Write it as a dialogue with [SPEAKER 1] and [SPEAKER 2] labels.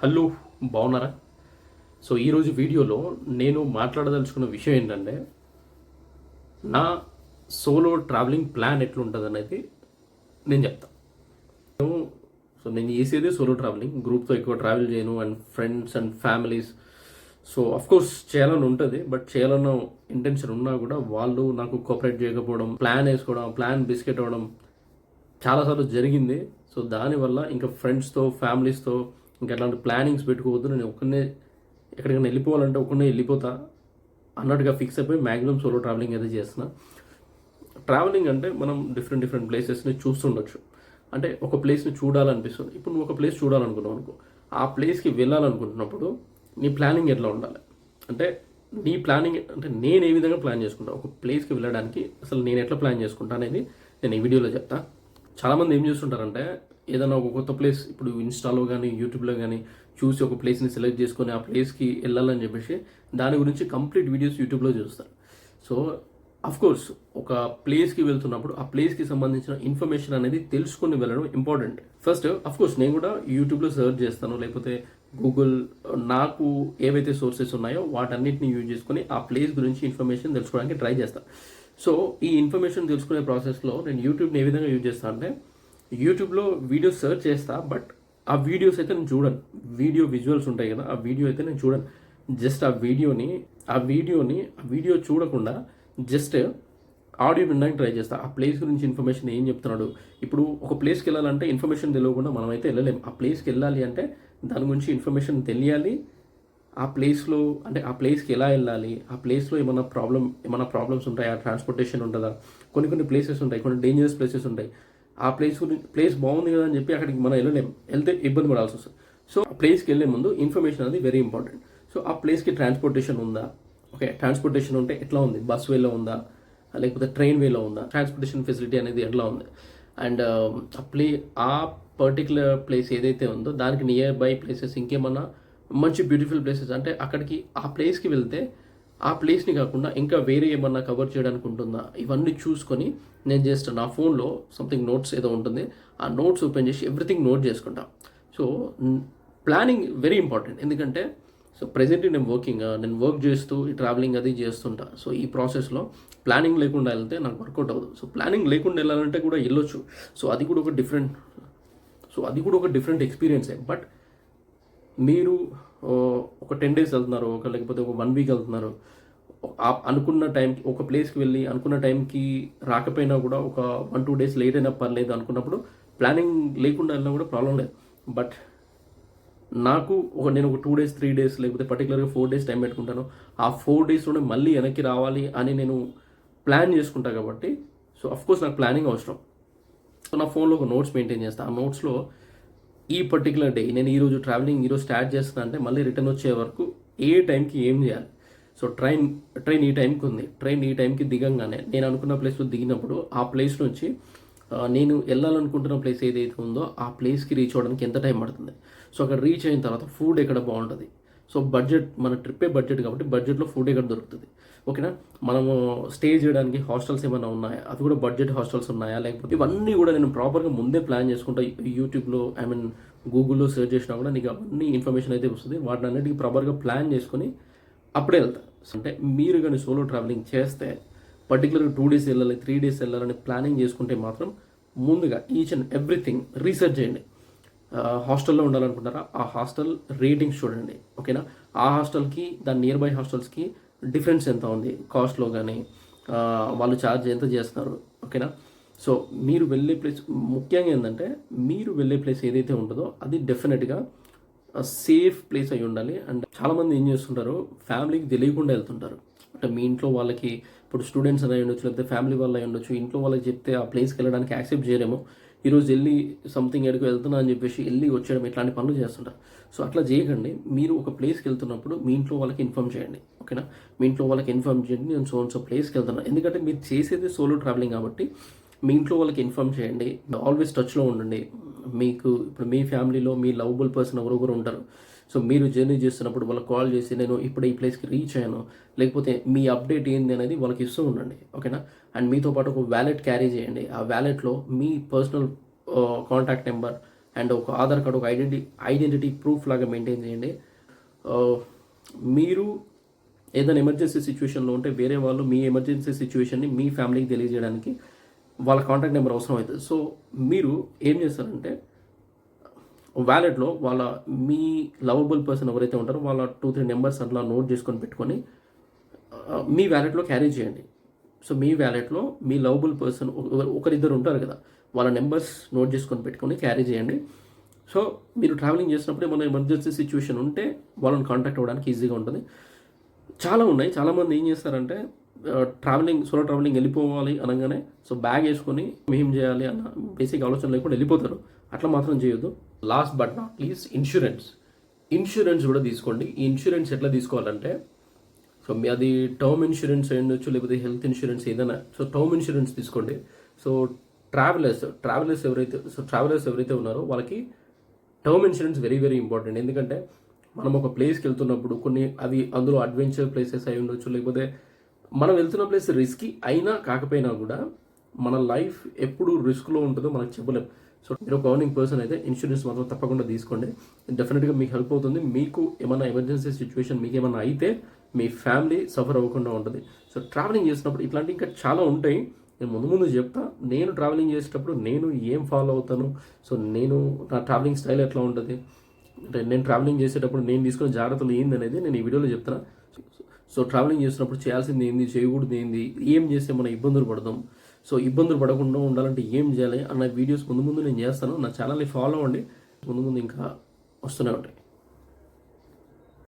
[SPEAKER 1] Hello, బాగున్నారా? So ఈరోజు వీడియోలో నేను మాట్లాడదలుచుకున్న విషయం ఏంటంటే, నా సోలో ట్రావెలింగ్ ప్లాన్ ఎట్లుంటుంది అనేది నేను చెప్తాను. సో నేను చేసేదే సోలో ట్రావెలింగ్, గ్రూప్తో ఎక్కువ ట్రావెల్ చేయను and friends and families. So course చేయాలని ఉంటుంది, బట్ చేయాలన్న ఇంటెన్షన్ ఉన్నా కూడా వాళ్ళు నాకు కోఆపరేట్ చేయకపోవడం, ప్లాన్ వేసుకోవడం, ప్లాన్ బిస్కెట్ అవ్వడం చాలాసార్లు జరిగింది. సో దానివల్ల ఇంకా ఫ్రెండ్స్తో ఫ్యామిలీస్తో ఇంకా ఎట్లాంటి ప్లానింగ్స్ పెట్టుకోవద్దు, నేను ఒక్కనే ఎక్కడికైనా వెళ్ళిపోవాలంటే ఒక్కనే వెళ్ళిపోతా అన్నట్టుగా ఫిక్స్ అయిపోయి మ్యాక్సిమం సోలో ట్రావెలింగ్ అయితే చేస్తున్నా. ట్రావెలింగ్ అంటే మనం డిఫరెంట్ ప్లేసెస్ని చూస్తుండొచ్చు. అంటే ఒక ప్లేస్ని చూడాలనిపిస్తుంది. ఇప్పుడు నువ్వు ఒక ప్లేస్ చూడాలనుకున్నావు అనుకో, ఆ ప్లేస్కి వెళ్ళాలనుకుంటున్నప్పుడు నీ ప్లానింగ్ ఎట్లా ఉండాలి అంటే, నీ ప్లానింగ్ అంటే నేను ఏ విధంగా ప్లాన్ చేసుకుంటాను ఒక ప్లేస్కి వెళ్ళడానికి, అసలు నేను ఎట్లా ప్లాన్ చేసుకుంటా అనేది నేను ఈ వీడియోలో చెప్తా. చాలామంది ఏం చేస్తుంటారంటే, ఏదైనా ఒక కొత్త ప్లేస్ ఇప్పుడు ఇన్స్టాలో కానీ యూట్యూబ్లో కానీ చూసి ఒక ప్లేస్ని సెలెక్ట్ చేసుకొని ఆ ప్లేస్కి వెళ్ళాలని చెప్పేసి దాని గురించి కంప్లీట్ వీడియోస్ యూట్యూబ్లో చూస్తారు. సో కోర్స్ ఒక ప్లేస్కి వెళ్తున్నప్పుడు ఆ ప్లేస్కి సంబంధించిన ఇన్ఫర్మేషన్ అనేది తెలుసుకొని వెళ్ళడం ఇంపార్టెంట్. ఫస్ట్ కోర్స్ నేను కూడా యూట్యూబ్లో సెర్చ్ చేస్తాను, లేకపోతే గూగుల్, నాకు ఏవైతే సోర్సెస్ ఉన్నాయో వాటన్నిటిని యూజ్ చేసుకొని ఆ ప్లేస్ గురించి ఇన్ఫర్మేషన్ తెలుసుకోవడానికి ట్రై చేస్తాను. సో ఈ ఇన్ఫర్మేషన్ తెలుసుకునే ప్రాసెస్లో నేను యూట్యూబ్ని ఏ విధంగా యూజ్ చేస్తాను అంటే, యూట్యూబ్లో వీడియోస్ సెర్చ్ చేస్తా, బట్ ఆ వీడియోస్ అయితే నేను చూడను. వీడియో విజువల్స్ ఉంటాయి కదా, ఆ వీడియో అయితే నేను చూడను. జస్ట్ ఆ వీడియో చూడకుండా జస్ట్ ఆడియో వినడానికి ట్రై చేస్తా. ఆ ప్లేస్ గురించి ఇన్ఫర్మేషన్ ఏం చెప్తున్నాడు. ఇప్పుడు ఒక ప్లేస్కి వెళ్ళాలంటే ఇన్ఫర్మేషన్ తెలియకుండా మనం అయితే వెళ్ళలేం. ఆ ప్లేస్కి వెళ్ళాలి అంటే దాని గురించి ఇన్ఫర్మేషన్ తెలియాలి. ఆ ప్లేస్లో అంటే ఆ ప్లేస్కి ఎలా వెళ్ళాలి, ఆ ప్లేస్లో ఏమైనా ప్రాబ్లమ్స్ ఉంటాయి, ఆ ట్రాన్స్పోర్టేషన్ ఉంటుందా, కొన్ని ప్లేసెస్ ఉంటాయి, కొన్ని డేంజరస్ ప్లేసెస్ ఉంటాయి. ఆ ప్లేస్ బాగుంది కదా అని చెప్పి అక్కడికి మనం వెళ్ళలేం, వెళ్తే ఇబ్బంది పడాల్సి వస్తుంది. సో ఆ ప్లేస్కి వెళ్ళే ముందు ఇన్ఫర్మేషన్ అనేది వెరీ ఇంపార్టెంట్. సో ఆ ప్లేస్కి ట్రాన్స్పోర్టేషన్ ఉందా, ఓకే ట్రాన్స్పోర్టేషన్ ఉంటే ఎట్లా ఉంది, బస్ వేలో ఉందా లేకపోతే ట్రైన్ వేలో ఉందా, ట్రాన్స్పోర్టేషన్ ఫెసిలిటీ అనేది ఎట్లా ఉంది, అండ్ ఆ పర్టికులర్ ప్లేస్ ఏదైతే ఉందో దానికి నియర్ బై ప్లేసెస్ ఇంకేమన్నా మంచి బ్యూటిఫుల్ ప్లేసెస్ అంటే అక్కడికి ఆ ప్లేస్కి వెళ్తే ఆ ప్లేస్ని కాకుండా ఇంకా వేరే ఏమన్నా కవర్ చేయడానికి ఉంటుందా, ఇవన్నీ చూసుకొని నేను జస్ట్ నా ఫోన్లో సంథింగ్ నోట్స్ ఏదో ఉంటుంది, ఆ నోట్స్ ఓపెన్ చేసి ఎవ్రీథింగ్ నోట్ చేసుకుంటా. So planning very important. ఎందుకంటే సో ప్రెజెంట్లీ నేను వర్క్ చేస్తూ ఈ ట్రావెలింగ్ అది చేస్తుంటా. సో ఈ ప్రాసెస్లో ప్లానింగ్ లేకుండా వెళ్తే నాకు వర్కౌట్ అవ్వదు. సో ప్లానింగ్ లేకుండా వెళ్ళాలంటే కూడా వెళ్ళొచ్చు. సో అది కూడా ఒక డిఫరెంట్ ఎక్స్పీరియన్సే. బట్ మీరు ఒక 10 days వెళ్తున్నారు, లేకపోతే ఒక 1 week వెళ్తున్నారు, అనుకున్న టైంకి ఒక ప్లేస్కి వెళ్ళి అనుకున్న టైంకి రాకపోయినా కూడా ఒక 1-2 days లేట్ అయినా పర్లేదు అనుకున్నప్పుడు ప్లానింగ్ లేకుండా వెళ్ళినా కూడా ప్రాబ్లం లేదు. బట్ నేను ఒక 2 days 3 days లేకపోతే పర్టికులర్గా 4 days టైం పెట్టుకుంటాను. ఆ 4 daysలోనే మళ్ళీ వెనక్కి రావాలి అని నేను ప్లాన్ చేసుకుంటా కాబట్టి సో కోర్స్ నాకు ప్లానింగ్ అవసరం. సో నా ఫోన్లో ఒక నోట్స్ మెయింటైన్ చేస్తాను. ఆ నోట్స్లో ఈ పర్టికులర్ డే నేను ఈరోజు స్టార్ట్ చేస్తున్నా అంటే మళ్ళీ రిటర్న్ వచ్చే వరకు ఏ టైంకి ఏం చేయాలి. సో ట్రైన్ ఈ టైంకి ఉంది, ట్రైన్ ఈ టైంకి దిగంగానే నేను అనుకున్న ప్లేస్లో దిగినప్పుడు ఆ ప్లేస్ నుంచి నేను వెళ్ళాలనుకుంటున్న ప్లేస్ ఏదైతే ఉందో ఆ ప్లేస్కి రీచ్ అవ్వడానికి ఎంత టైం పడుతుంది. సో అక్కడ రీచ్ అయిన తర్వాత ఫుడ్ ఎక్కడ బాగుంటుంది. సో మన ట్రిప్పే బడ్జెట్ కాబట్టి బడ్జెట్లో ఫుడ్ ఎక్కడ దొరుకుతుంది, ఓకేనా. మనము స్టే చేయడానికి హాస్టల్స్ ఏమైనా ఉన్నాయా, అవి కూడా బడ్జెట్ హాస్టల్స్ ఉన్నాయా, లేకపోతే ఇవన్నీ కూడా నేను ప్రాపర్గా ముందే ప్లాన్ చేసుకుంటా. యూట్యూబ్లో గూగుల్లో సెర్చ్ చేసినా కూడా నీకు అవన్నీ ఇన్ఫర్మేషన్ అయితే వస్తుంది. వాటిని అన్నిటికీ ప్రాపర్గా ప్లాన్ చేసుకొని అప్పుడే వెళ్తా. అంటే మీరు కానీ సోలో ట్రావెలింగ్ చేస్తే పర్టికులర్గా 2 days వెళ్ళాలి, 3 days వెళ్ళాలని ప్లానింగ్ చేసుకుంటే మాత్రం ముందుగా ఈచ్ అండ్ ఎవ్రీథింగ్ రీసెర్చ్ చేయండి. హాస్టల్లో ఉండాలనుకుంటారా, ఆ హాస్టల్ రేటింగ్స్ చూడండి, ఓకేనా. ఆ హాస్టల్కి దాని నియర్ బై హాస్టల్స్కి డిఫరెన్స్ ఎంత ఉంది కాస్ట్లో కానీ, వాళ్ళు ఛార్జ్ ఎంత చేస్తున్నారు, ఓకేనా. సో మీరు వెళ్ళే ప్లేస్ ముఖ్యంగా ఏంటంటే, మీరు వెళ్ళే ప్లేస్ ఏదైతే ఉంటుందో అది డెఫినెట్గా సేఫ్ ప్లేస్ అయి ఉండాలి. అండ్ చాలామంది ఏం చేస్తుంటారు, ఫ్యామిలీకి తెలియకుండా వెళ్తుంటారు. అంటే మీ ఇంట్లో వాళ్ళకి, ఇప్పుడు స్టూడెంట్స్ అని ఉండొచ్చు, లేకపోతే ఫ్యామిలీ వాళ్ళు అయి ఉండొచ్చు, ఇంట్లో వాళ్ళకి చెప్తే ఆ ప్లేస్కి వెళ్ళడానికి యాక్సెప్ట్ చేయరేమో. ఈరోజు వెళ్ళి సంథింగ్ ఎక్కడికి వెళ్తున్నా అని చెప్పేసి వెళ్ళి వచ్చేయడం ఇట్లాంటి పనులు చేస్తుంటారు. సో అట్లా చేయకండి. మీరు ఒక ప్లేస్కి వెళ్తున్నప్పుడు మీ ఇంట్లో వాళ్ళకి ఇన్ఫార్మ్ చేయండి, ఓకేనా. మీ ఇంట్లో వాళ్ళకి ఇన్ఫార్మ్ చేయండి, నేను సో ప్లేస్కి వెళ్తున్నాను. ఎందుకంటే మీరు చేసేది సోలో ట్రావెలింగ్ కాబట్టి మీ ఇంట్లో వాళ్ళకి ఇన్ఫార్మ్ చేయండి. ఆల్వేస్ టచ్లో ఉండండి. మీకు ఇప్పుడు మీ ఫ్యామిలీలో మీ లవబుల్ పర్సన్ ఎవరొకరు ఉంటారు. సో మీరు జర్నీ చేస్తున్నప్పుడు వాళ్ళకి కాల్ చేసి నేను ఇప్పుడు ఈ ప్లేస్కి రీచ్ అయ్యాను, లేకపోతే మీ అప్డేట్ ఏంది అనేది వాళ్ళకి ఇస్తూ ఉండండి, ఓకేనా. అండ్ మీతో పాటు ఒక వ్యాలెట్ క్యారీ చేయండి. ఆ వ్యాలెట్లో మీ పర్సనల్ కాంటాక్ట్ నెంబర్ అండ్ ఒక ఆధార్ కార్డు, ఒక ఐడెంటిటీ ప్రూఫ్ లాగా మెయింటైన్ చేయండి. మీరు ఏదైనా ఎమర్జెన్సీ సిచ్యువేషన్లో ఉంటే వేరే వాళ్ళు మీ ఎమర్జెన్సీ సిచ్యువేషన్ని మీ ఫ్యామిలీకి తెలియజేయడానికి వాళ్ళ కాంటాక్ట్ నెంబర్ అవసరం అవుతుంది. సో మీరు ఏం చేస్తారంటే వ్యాలెట్లో మీ లవబుల్ పర్సన్ ఎవరైతే ఉంటారో వాళ్ళ 2-3 నెంబర్స్ అట్లా నోట్ చేసుకొని పెట్టుకొని మీ వ్యాలెట్లో క్యారీ చేయండి. సో మీ వ్యాలెట్లో మీ లవబుల్ పర్సన్ ఒకరిద్దరు ఉంటారు కదా, వాళ్ళ నెంబర్స్ నోట్ చేసుకొని పెట్టుకొని క్యారీ చేయండి. సో మీరు ట్రావెలింగ్ చేసినప్పుడు ఏమైనా ఎమర్జెన్సీ సిచ్యువేషన్ ఉంటే వాళ్ళని కాంటాక్ట్ అవ్వడానికి ఈజీగా ఉంటుంది. చాలా ఉన్నాయి. చాలామంది ఏం చేస్తారంటే సోలో ట్రావెలింగ్ వెళ్ళిపోవాలి అనగానే సో బ్యాగ్ వేసుకొని ఏం చేయాలి అన్న బేసిక్ ఆలోచన లేకుండా వెళ్ళిపోతారు. అట్లా మాత్రం చేయొద్దు. Last but not least insurance కూడా తీసుకోండి. ఈ ఇన్సూరెన్స్ ఎట్లా తీసుకోవాలంటే సో అది టర్మ్ ఇన్సూరెన్స్ అయ్యొచ్చు, లేకపోతే హెల్త్ ఇన్సూరెన్స్ ఏదైనా. సో టర్మ్ ఇన్సూరెన్స్ తీసుకోండి. సో ట్రావెలర్స్ ఎవరైతే ఉన్నారో వాళ్ళకి term insurance very very important. ఎందుకంటే మనం ఒక ప్లేస్కి వెళ్తున్నప్పుడు అవి అందులో అడ్వెంచర్ ప్లేసెస్ అయి ఉండొచ్చు, లేకపోతే మనం వెళ్తున్న ప్లేస్ రిస్కీ అయినా కాకపోయినా కూడా మన లైఫ్ ఎప్పుడు రిస్క్లో ఉంటుందో మనకు చెప్పలేం. సో మీరు ఒక ఎర్నింగ్ పర్సన్ అయితే ఇన్సూరెన్స్ మాత్రం తప్పకుండా తీసుకోండి. డెఫినెట్గా మీకు హెల్ప్ అవుతుంది. మీకు ఏమైనా ఎమర్జెన్సీ సిచ్యువేషన్ మీకు ఏమైనా అయితే మీ ఫ్యామిలీ సఫర్ అవ్వకుండా ఉంటుంది. సో ట్రావెలింగ్ చేసినప్పుడు ఇట్లాంటివి ఇంకా చాలా ఉంటాయి. నేను ముందు చెప్తా. నేను ట్రావెలింగ్ చేసేటప్పుడు నేను ఏం ఫాలో అవుతాను, సో నా ట్రావెలింగ్ స్టైల్ ఎట్లా ఉంటుంది, అంటే నేను ట్రావెలింగ్ చేసేటప్పుడు నేను తీసుకునే జాగ్రత్తలు ఏంది అనేది నేను ఈ వీడియోలో చెప్తాను. సో ట్రావెలింగ్ చేసినప్పుడు చేయాల్సింది ఏంది, చేయకూడదు ఏంది, ఏం చేస్తే మనం ఇబ్బందులు పడదాం, సో ఇబ్బందులు పడకుండా ఉండాలంటే ఏం చేయాలి అన్న వీడియోస్ ముందు నేను చేస్తాను. నా ఛానల్ని ఫాలో అవ్వండి. ముందు ఇంకా వస్తూనే ఉంటాయి.